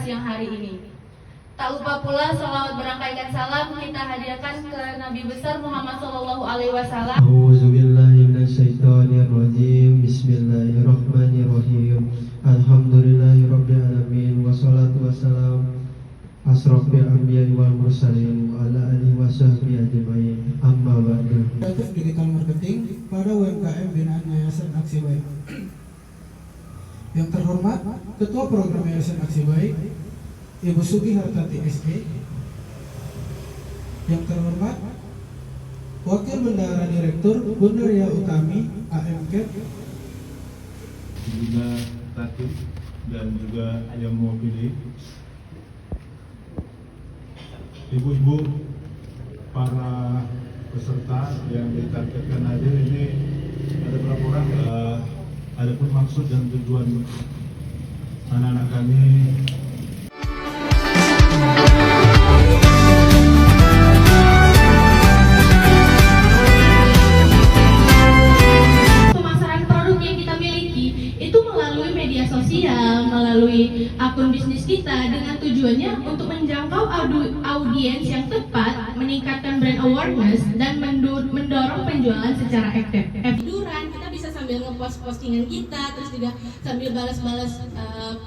siang hari ini. Tak lupa pula salawat berangkaikan salam kita hadiahkan ke Nabi besar Muhammad SAW. A'udzubillahi minasyaitonirrajim. Bismillahirrahmanirrahim. Alhamdulillahirabbil alamin wassalatu wassalam asrofil anbiya'i wal mursalin wa ala alihi washabbihi ajmain. Amma ba'du. Digital marketing pada UMKM binaan Yayasan Aksi Baik. Yang terhormat Ketua Program Yayasan Aksi Baik Ibu Sugi Hartati SE. Yang terhormat Wakil Bendahara Direktur Bunda Ria Utami AMK, juga Tati dan juga yang mewakili ibu-ibu, para peserta yang ditargetkan hadir ini ada berapa orang? Ada pun maksud dan tujuan anak-anak kami. Pemasaran produk yang kita miliki itu melalui media sosial, melalui akun bisnis kita dengan tujuannya untuk menjangkau audiens yang tepat, meningkatkan brand awareness dan mendorong penjualan secara efektif. Kita bisa sambil ngepost postingan kita, terus juga sambil balas-balas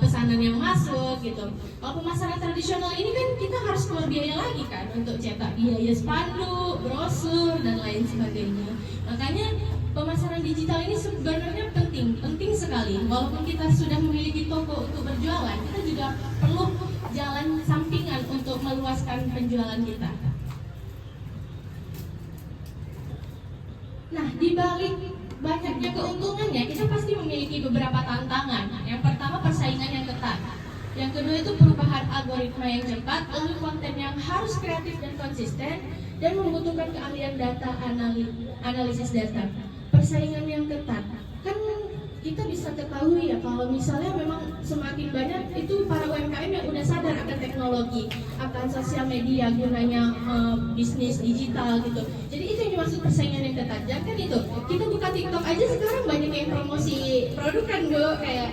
pesanan yang masuk gitu. Kalau pemasaran tradisional ini kan kita harus keluar biaya lagi kan untuk cetak biaya spanduk, brosur dan lain sebagainya. Makanya pemasaran digital ini sebenarnya penting sekali. Walaupun kita sudah memiliki toko untuk berjualan, kita juga perlu jalan sampingan untuk meluaskan penjualan kita. Nah, di balik banyaknya keuntungannya, kita pasti memiliki beberapa tantangan. Yang pertama, persaingan yang ketat. Yang kedua itu perubahan algoritma yang cepat, lalu konten yang harus kreatif dan konsisten, dan membutuhkan keahlian data analisis data. Persaingan yang ketat, kan kita bisa ketahui ya kalau misalnya memang semakin banyak itu para UMKM yang udah sadar akan teknologi, akan sosial media gunanya bisnis digital gitu. Jadi itu yang dimaksud persaingan yang ketat. Jangan itu, kita buka TikTok aja sekarang banyak yang promosi produk kan Bu, kayak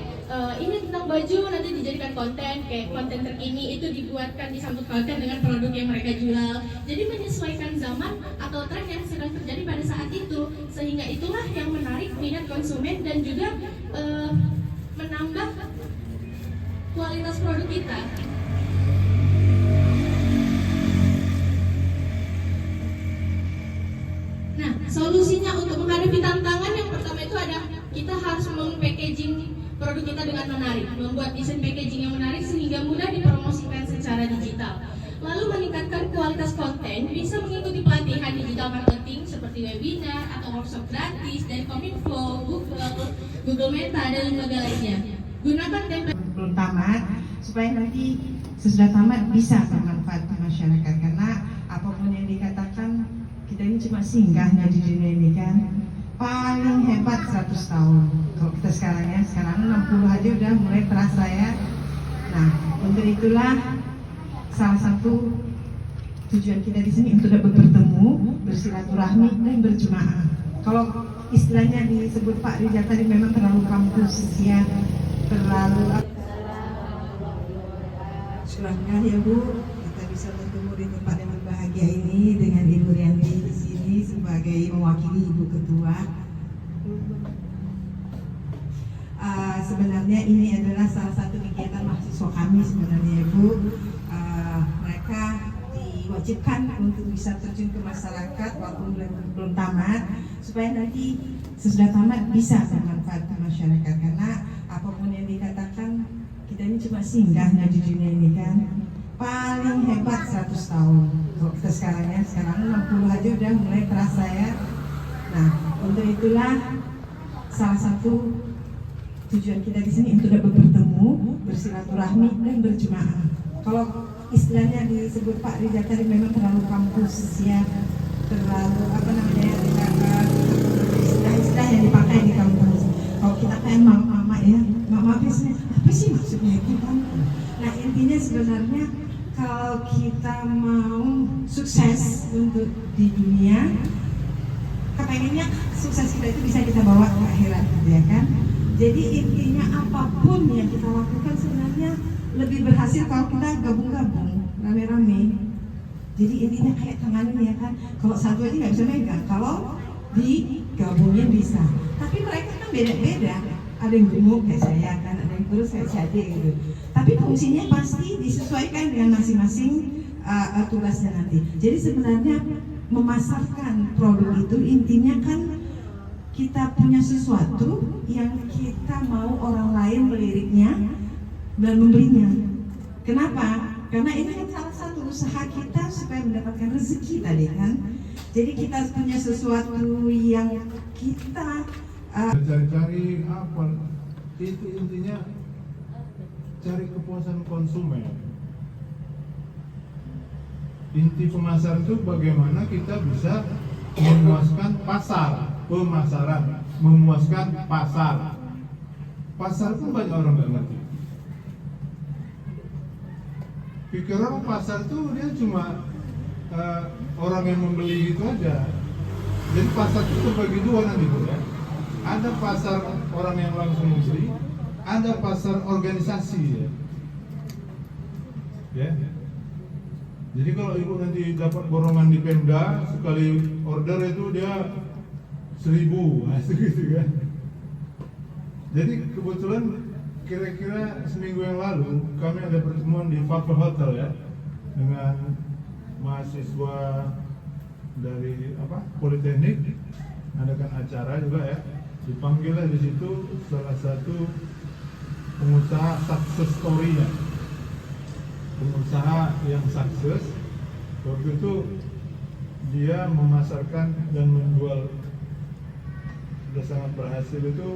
ini tentang baju nanti dijadikan konten, kayak konten terkini itu dibuatkan disambut pautkan dengan produk yang mereka jual. Jadi menyesuaikan zaman atau tren yang sedang terjadi pada saat itu, sehingga itulah yang menarik minat konsumen dan juga menambah kualitas produk kita. Nah, solusinya untuk menghadapi tantangan yang pertama itu ada kita harus mem-packaging produk kita dengan menarik, membuat desain packaging yang menarik sehingga mudah dipromosikan secara digital. Lalu meningkatkan kualitas konten, bisa mengikuti pelatihan digital marketing seperti webinar atau workshop gratis dari Kominfo, Google Meta, dan lembaga lainnya. Gunakan template belum tamat supaya nanti sesudah tamat bisa bermanfaat di masyarakat, karena apapun yang dikatakan kita ini cuma singgahnya di dunia ini kan. Paling hebat 100 tahun. Kalau kita sekarang 60 aja udah mulai terasa ya. Nah, untuk itulah salah satu tujuan kita di sini untuk dapat bertemu, bersilaturahmi dan berjemaah. Kalau istilahnya disebut Pak Rijal tadi memang terlalu kampus ya, terlalu. Silahkan ya Bu, kita bisa bertemu di tempat yang berbahagia ini dengan Ibu Rianti di sini sebagai mewakili Ibu Ketua. Sebenarnya ini adalah salah satu kegiatan mahasiswa kami sebenarnya Bu. Mereka diwajibkan untuk bisa terjun ke masyarakat walaupun belum tamat, supaya nanti sesudah tamat bisa bermanfaat ke masyarakat, karena apapun yang dikatakan kita ini cuma singgahnya di dunia ini kan. Paling hebat 100 tahun. Kalau kita sekarang 60 aja udah mulai terasa ya. Nah, untuk itulah salah satu tujuan kita di sini untuk dapat bertemu, bersilaturahmi dan berjemaah. Kalau istilahnya disebut Pak Rijal tadi memang terlalu kampus ya, terlalu istilah-istilah yang dipakai di kampus. Kalau kita kayak mama ya, mama biasanya apa sih maksudnya itu kan? Nah, intinya sebenarnya kalau kita mau sukses untuk di dunia, kepengennya sukses kita itu bisa kita bawa ke akhirat, ya kan? Jadi intinya apapun yang kita lakukan sebenarnya lebih berhasil kalau kita gabung-gabung, rame-rame. Jadi intinya kayak tangan ini ya kan, kalau satu aja nggak bisa megang, kalau digabungin bisa. Tapi mereka kan beda-beda, ada yang gemuk kayak saya kan, ada yang kurus kayak si Ade gitu. Tapi fungsinya pasti disesuaikan dengan masing-masing tugasnya nanti. Jadi sebenarnya memasarkan produk itu intinya kan kita punya sesuatu yang kita mau orang lain meliriknya dan membelinya. Kenapa? Karena ini kan salah satu usaha kita supaya mendapatkan rezeki tadi kan. Jadi kita punya sesuatu yang kita Cari-cari apa? Itu intinya cari kepuasan konsumen. Inti pemasaran itu bagaimana kita bisa memuaskan pasar, pemasaran, memuaskan pasar. Pasar pun banyak orang nggak ngerti. Pikir orang pasar tuh dia cuma orang yang membeli gitu aja. Jadi pasar itu terbagi dua nanti tuh ya. Ada pasar orang yang langsung membeli, ada pasar organisasi ya. Ya. Jadi kalau ibu nanti dapat borongan di Pemda, sekali order itu dia 1.000, gitu kan. Jadi kebetulan kira-kira seminggu yang lalu kami ada pertemuan di Fafa Hotel ya dengan mahasiswa dari Politeknik, adakan acara juga ya. Dipanggillah di situ salah satu pengusaha success story-nya. Pengusaha yang sukses waktu itu dia memasarkan dan menjual sudah sangat berhasil itu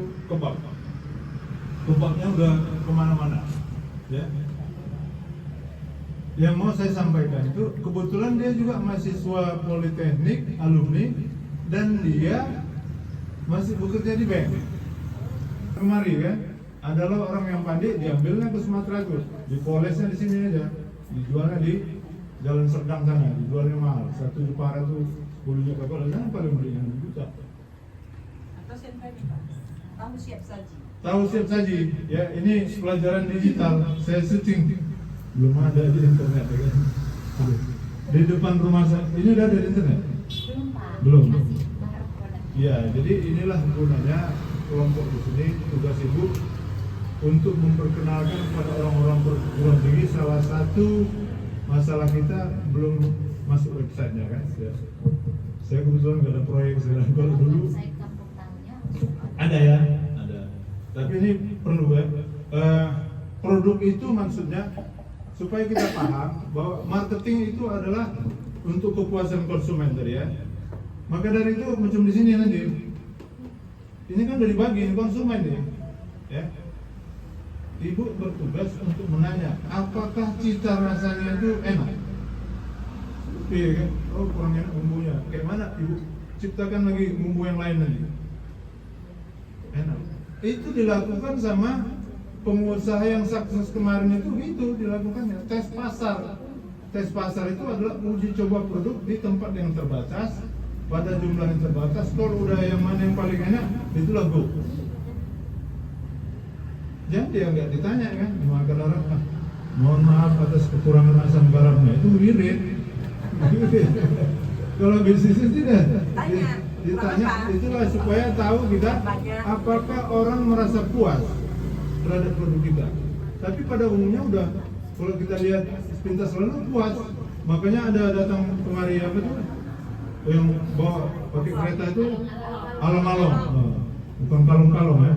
kebabnya udah kemana-mana ya. Yang mau saya sampaikan itu kebetulan dia juga mahasiswa Politeknik alumni dan dia masih bekerja di bank kemari kan. Adalah orang yang pandai, diambilnya ke Sumatera itu, dipolesnya di sini aja, dijualnya di Jalan Serdang sana, dijualnya mahal, 1 Jepara tuh 10 juta, kalau sana paling beli yang juta. atau senpai Pak, tahu siap saji. Tahu siap saji, ya ini pelajaran digital, saya searching, belum ada di internet ya kan. Di depan rumah saya, ini udah ada di internet? Belum Pak. Belum. Masih berharap produk. Ya, jadi inilah gunanya kelompok di sini, tugas ibu untuk memperkenalkan kepada orang-orang perguruan tinggi. Salah satu masalah kita belum masuk websitenya kan. Saya kebetulan nggak ada proyek sekarang. Kalau dulu Website kampung tahunya ada ya, ada. Tapi ini perlu ya. Produk itu maksudnya supaya kita paham bahwa marketing itu adalah untuk kepuasan konsumen tadi ya. Maka dari itu macam di sini nanti. Ini kan udah dibagi konsumen nih, ya. Ibu bertugas untuk menanya, apakah cita rasanya itu enak? Iya kan? Oh kurang enak bumbunya. Kayak mana? Ibu ciptakan lagi bumbu yang lain nanti. Enak. Itu dilakukan sama pengusaha yang sukses kemarin itu dilakukannya. Tes pasar. Tes pasar itu adalah uji coba produk di tempat yang terbatas, pada jumlah yang terbatas. Kalau udah yang mana yang paling enak, itulah go. Jadi yang nggak ditanya kan, makan orang, mohon maaf atas kekurangan asam garamnya, itu wirid. Kalau bisnis itu tidak ditanya, itulah supaya tahu kita apakah orang merasa puas terhadap produk kita. Tapi pada umumnya udah, kalau kita lihat sepintas lalu puas, makanya ada datang kemari apa tuh? Yang bawa pakai kereta itu alom-alom, bukan kalung-kalung ya.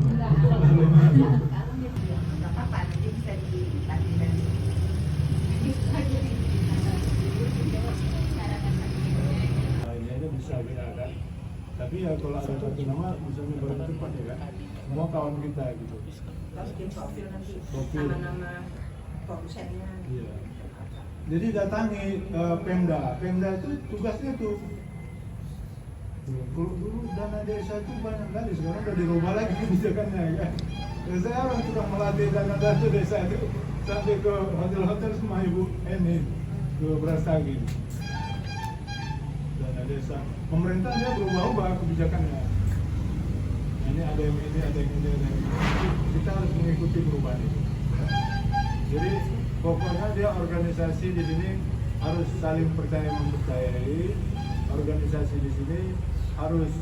Ini bisa kita kan. Tapi ya kalau ada satu nama bisa nyebarin cepat ya kan. Semua kawan kita gitu. Terus bikin profil nanti, Profil. nama-nama produsennya. Iya. Jadi datangi Pemda. Pemda itu tugasnya tuh. Kalau dulu dana desa itu banyak kali, sekarang udah dirubah lagi kebijakannya kan. Dan saya orang sudah melatih dana desa itu sampai ke hotel-hotel semua ibu ini ke Brastagi. Dana desa. Pemerintahnya berubah-ubah kebijakannya. Ini ada yang ini, ada yang ini, ada yang ini. Kita harus mengikuti perubahan itu. Jadi pokoknya dia organisasi di sini harus saling percaya mempercayai. Organisasi di sini harus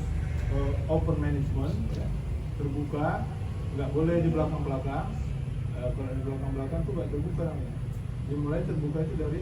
open management, ya, terbuka, nggak boleh di belakang-belakang. Kalau di belakang-belakang tuh nggak terbuka namanya. Dimulai terbuka itu dari